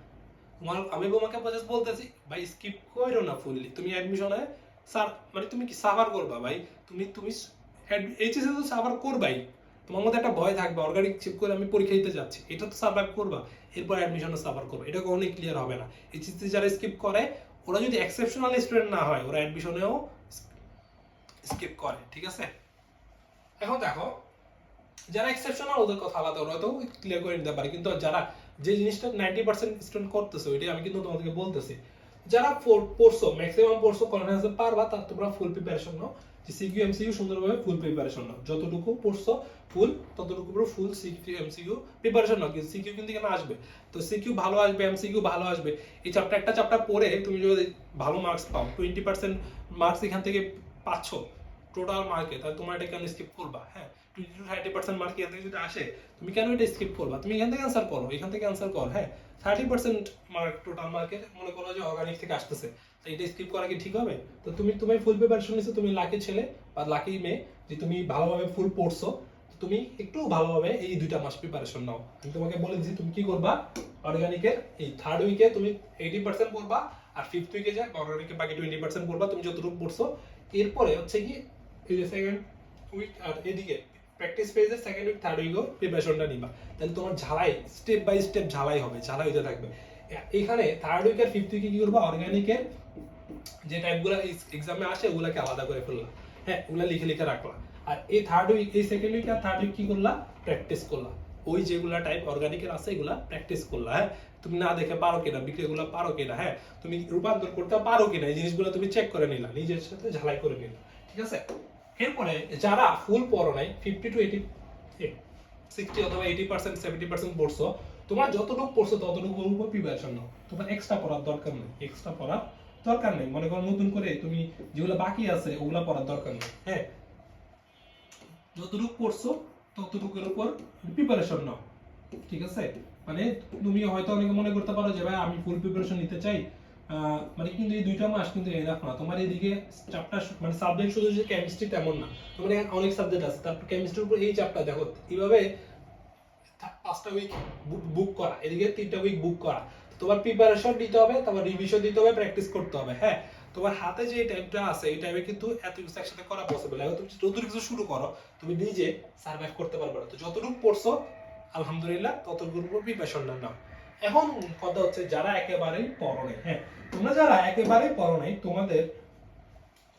আমি তোমাকে জাস্ট বলতেছি ভাই স্কিপ করো না ফুললি, তুমি অ্যাডমিশনে মানে তুমি কি সাফার করবা ভাই, তুমি তুমি এইচএসসি তো সাফার করবাই, তোমার মধ্যে একটা ভয় থাকবে অর্গানিক চেক করে আমি পরীক্ষা দিতে যাচ্ছি, এটা তো সার্ভাইভ করবা, এরপর অ্যাডমিশনে সাফার করবে, এটা কখনোই ক্লিয়ার হবে না। এইচএসসি যারা স্কিপ করে ওরা যদি এক্সেপশনাল স্টুডেন্ট না হয় ওরা অ্যাডমিশনেও স্কিপ করে, ঠিক আছে। এখন দেখো যারা এক্সেপশনাল ওদের কথা আলাদা, ওরা তো ক্লিয়ার করে নিতে পারে, কিন্তু যারা যে জিনিসটা 90% স্টুডেন্ট করতেছে ওইটাই আমি কিন্তু তোমাদেরকে বলতেছি, যারা পড়ছো ম্যাক্সিমাম পড়ছো কনফিডেন্সে পারবা, তার তোমরা ফুল প্রিপারেশন নাও, যে সিকিউ এমসিকিউ সুন্দরভাবে ফুল প্রিপারেশন নাও, যতটুকু পড়ছো ফুল ততটুকু পুরো ফুল সিকিউ এমসিকিউ প্রিপারেশন নাও, কিন্তু সিকিউ কিন্তু এখানে আসবে, তো সিকিউ ভালো আসবে, এমসিকিউ ভালো আসবে। এই চ্যাপ্টার একটা চ্যাপ্টার পড়ে তুমি যদি ভালো মার্কস পাও, 20% মার্কস এখান থেকে পাচ্ছ টোটাল মার্কে, তাহলে তোমার এটা কেন স্কিপ করবা? হ্যাঁ, 20 to 30% মার্ক এখান থেকে যদি আসে তুমি কেন এটা স্কিপ করবা? তুমি এখান থেকে অ্যান্সার করো, এখান থেকে অ্যান্সার করো। হ্যাঁ, 30% মার্ক টোটাল মার্কের মনে করো যে অর্গানিক থেকে আসতেছে, তো এটা স্কিপ করা কি ঠিক হবে? তো তুমি ফুল প্রিপারেশন নিছো, তুমি লাকি ছেলে বা লাকি মেয়ে যে তুমি ভালোভাবে ফুল পড়ছো, তুমি একটু ভালোভাবে এই 2 মাস প্রিপারেশন নাও। আমি তোমাকে বলে দিচ্ছি তুমি কি করবা, অর্গানিকের এই 3rd উইকে তুমি 80% পড়বা, আর 5th উইকে যা অর্গানিকের বাকি 20% পড়বা তুমি যতটুকু পড়ছো। এরপরে হচ্ছে কি এই যে 2nd উইক আর এদিকে প্র্যাকটিস ফেজে 2nd উইক 3rd উইকও প্রিপারেশনটা নিবা, তাহলে তোমার ঝালাই স্টেপ বাই স্টেপ ঝালাই হবে, ঝালাই হতে থাকবে। এখানে 3rd উইক আর 5th উইকে কি করবা, অর্গানিকের যে টাইপগুলো এক্সামে আসে ওগুলাকে আলাদা করে ফেললাম, হ্যাঁ ওগুলা লিখে লিখে রাখলাম। আর এই 3rd উইক এই 2nd উইক আর 3rd উইক কি করলা, প্র্যাকটিস করলা, ওই যেগুলা টাইপ অর্গানিকের আছে এগুলা প্র্যাকটিস করলা। হ্যাঁ, তুমি না দেখে পারো কিনা, বিক্রিগুলো পারো কিনা, হ্যাঁ তুমি রূপান্তর করতে পারো কিনা, এই জিনিসগুলো তুমি চেক করে নিলা, নিজের সাথে ঝালাই করে নিলা, ঠিক আছে। এরপরে যারা ফুল পড়ো নাই 50 to 80 60 অথবা 80% 70% পড়ছো, তোমার যতটুকু পড়ছো ততটুকু উপর প্রিপারেশন নাও, তোমার এক্সট্রা পড়ার দরকার নেই, এক্সট্রা পড়ার দরকার নেই। মনে করো নতুন করে তুমি যেগুলো বাকি আছে ওগুলা পড়ার দরকার নেই। হ্যাঁ, যতটুকু পড়ছো ততটুকুর উপর প্রিপারেশন নাও, ঠিক আছে। মানে তুমি হয়তো অনেকে মনে করতে পারো যে ভাই আমি ফুল প্রিপারেশন নিতে চাই, মানে কিন্তু এই 2 মাস কিন্তু এনাফ না। তোমার এইদিকে চ্যাপ্টার মানে সাবজেক্ট শুধু যে কেমিস্ট্রি তেমন না, তোমার এখানে অনেক সাবজেক্ট আছে, তারপর কেমিস্ট্রির উপর এই চ্যাপ্টার দেখো এইভাবে 5টা উইক বুক করা, এদিকে 3টা উইক বুক করা, তোমার প্রিপারেশন দিতে হবে, তোমার রিভিশন দিতে হবে, প্র্যাকটিস করতে হবে। হ্যাঁ, তোমার হাতে যে টাইমটা আছে এই টাইমে কিন্তু এত কিছু একসাথে করা পসিবল। এখন তুমি যতটুকু কিছু শুরু করো তুমি নিজে সার্ভাইভ করতে পারবে না, তো যতটুকু পড়ছো আলহামদুলিল্লাহ ততটুকুর উপর প্রিপারেশন নাও। এখন কথা হচ্ছে যারা একেবারেই পড়ো নাই, হ্যাঁ তোমরা যারা একেবারেই পড়ো নাই তোমাদের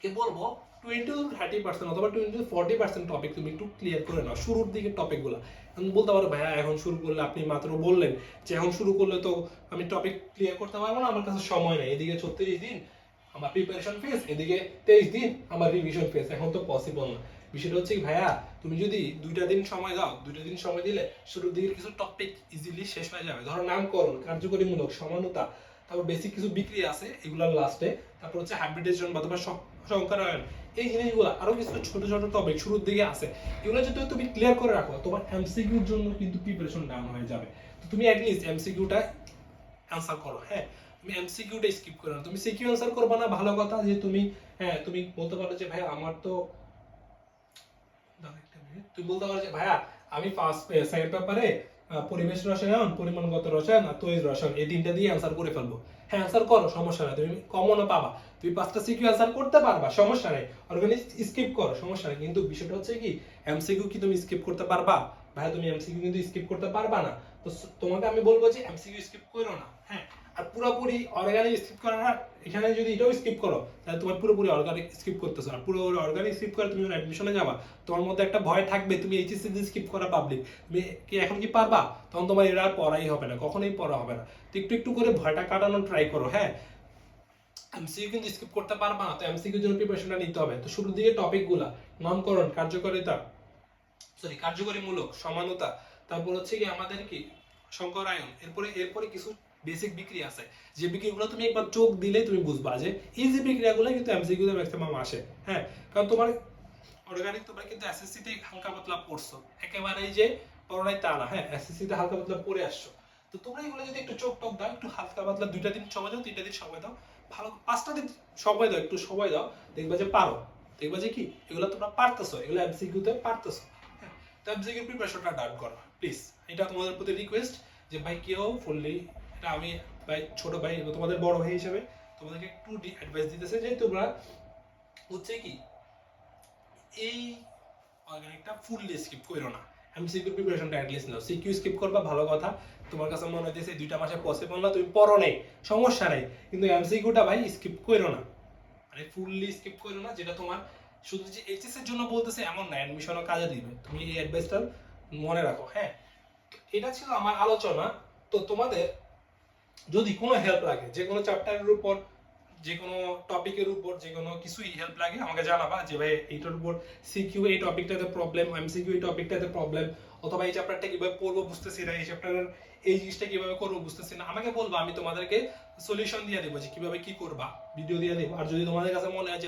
কে বলবো 20 to 30% অথবা 20 to 40% টপিক তুমি একটু ক্লিয়ার করে নাও শুরুর দিকে টপিকগুলো। আমি বলতে পারো ভাইয়া এখন শুরু করলে, আপনি মাত্র বললেন যে এখন শুরু করলে তো আমি টপিক ক্লিয়ার করতে পারবো না, আমার কাছে সময় নেই, এদিকে 36 দিন আমার প্রিপারেশন ফেজ, এদিকে 23 দিন আমার রিভিশন ফেজ, এখন তো পসিবল না। বিষয়টা হচ্ছে কি ভাইয়া, তুমি যদি 2টা দিন সময় দাও, 2টা দিন সময় দিলে শুরুর দিকে কিছু টপিক ইজিলি শেষ হয়ে যাবে। ধরো নামকরণ, কার্যকরীমূলক, সমানতা, তারপর বেসিক কিছু বিক্রি আছে এগুলোর লাস্টে, তারপর হচ্ছে হাইব্রিডাইজেশন বা তোমার সংকরায়ন, এই জিনিসগুলো আরো কিছু ছোট ছোট টপিক শুরুর দিকে আছে, এগুলো যদি তুমি ক্লিয়ার করে রাখো তোমার এমসিকিউর জন্য কিন্তু প্রিপারেশন ডাউন হয়ে যাবে। তো তুমি অ্যাটলিস্ট এমসিকিউটা অ্যানসার করো। হ্যাঁ, তুমি এমসিকিউটা স্কিপ করো না, তুমি সিকিউ অ্যানসার করবে না ভালো কথা, যে তুমি হ্যাঁ তুমি বলতে পারো যে ভাই আমার তো তুমি বলতে পারো যে ভাইয়া আমি ফার্স্ট সেকেন্ড পেপারে পরিবেশ রসায়ন, পরিমাণগত রসায়ন আর তড়িৎ রসায়ন এই 3টা দিয়ে অ্যানসার করে ফেলবো। হ্যাঁ অ্যানসার করো, সমস্যা নাই, তুমি কমনও পাবা, তুমি 5টা সিকিউ অ্যানসার করতে পারবা, সমস্যা নাই, অর্গানিক স্কিপ করো, সমস্যা নাই। কিন্তু বিষয়টা হচ্ছে কি এমসিকিউ কি তুমি স্কিপ করতে পারবা? ভাইয়া তুমি এমসিকিউ কিন্তু স্কিপ করতে পারবা না, তো তোমাকে আমি বলবো যে এমসিকিউ স্কিপ করো না। হ্যাঁ, আর পুরোপুরি অর্গানিক স্কিপ করা না, এখানে যদি এটাও স্কিপ করো তাহলে তোমার পুরোপুরি অর্গানিক স্কিপ করতেছো, আর পুরো অর্গানিক স্কিপ করে তুমি অ্যাডমিশনে যাবা, তোমার মধ্যে একটা ভয় থাকবে তুমি এইচএসসি দিয়ে স্কিপ করা পাবলিক, তুমি কি এখন কি পারবা? তখন তোমার এরা আর পড়াই হবে না, কখনোই পড়া হবে না। তো একটু একটু করে ভয়টা কাটানোর ট্রাই করো। হ্যাঁ, এমসিকিউ কিন্তু স্কিপ করতে পারবা না, তো এমসিকিউর জন্য প্রিপারেশনটা নিতে হবে। তো শুরুর দিকে টপিকগুলা নামকরণ, কার্যকারিতা, কার্যকরীমূলক, সমানতা, তারপর হচ্ছে কি আমাদের কি সংকরায়ন, এরপরে এরপরে কিছু বেসিক বিক্রিয়া আছে, যে বিক্রিয়াগুলো তুমি একবার চোখ দিলেই তুমি বুঝবা যে ইজি বিক্রিয়াগুলো কিন্তু এমসিকিউ তে ম্যাক্সিমাম আসে। হ্যাঁ, কারণ তোমার অর্গানিক তোমরা কিন্তু এসএসসি তে হালকা পাতলা পড়ছো, একেবারেই যে পড়াই তা না। হ্যাঁ, এসএসসি তে হালকা পাতলা পড়ে আসছো, তো তোমরা এগুলো যদি একটু চোখ টোক দাও, একটু হালকা পাতলা 2টা দিন সময় দাও, 3টা দিন সময় দাও, ভালো 5টা দিন সময় দাও, একটু সময় দাও, দেখবা যে পারো, দেখবা যে কি এগুলো তোমরা পারতেছো, এগুলো এমসিকিউ তে পারতেছো। তো এমসিকিউ প্রিপারেশনটা ডান করো প্লিজ, এটা তোমাদের প্রতি রিকোয়েস্ট, যে ভাই কেউ ফুললি, এটা আমি ভাই ছোট ভাই তোমাদের বড় ভাই হিসেবে তোমাদেরকে একটু অ্যাডভাইস দিতেছে যে তোমরা হচ্ছে কি এই অর্গানিকটা ফুললি স্কিপ করো না, এমসিকিউ প্রিপারেশনটা অ্যাটলিস্ট নাও। সিকিউ স্কিপ করবা ভালো কথা, তোমার কাছে মনে হইতেছে এই 2টা মাসে পসিবল না, তুমি পড়ো নাই, সমস্যা নাই, কিন্তু এমসিকিউটা ভাই স্কিপ করো না, মানে ফুললি স্কিপ করো না। যেটা তোমার শুধু যে এইচএস এর জন্য বলতেছে এমন না, অ্যাডমিশনও কাজে দিবে, তুমি এই অ্যাডভাইসটা মনে রাখো। হ্যাঁ, এটা ছিল আমার আলোচনা। তো তোমাদের যদি কোনো হেল্প লাগে, যে কোনো চ্যাপ্টারের উপর, যে কোনো টপিকের উপর, যে কোনো কিছুই হেল্প লাগে আমাকে জানাবা, যে ভাই এইটার উপর সিকিউ এই টপিকটাতে প্রবলেম, এমসিকিউ এই টপিকটাতে প্রবলেম, অথবা এই চ্যাপ্টারটা কিভাবে পড়বো বুঝতেছি না, এই চ্যাপ্টারের এই জিনিসটা কিভাবে করবো বুঝতেছি না, আমাকে বলবা, আমি তোমাদেরকে সলিউশন দিয়ে দেবো যে কিভাবে কি করবা, ভিডিও দিয়ে দেবো। আর যদি তোমাদের কাছে মনে হয় যে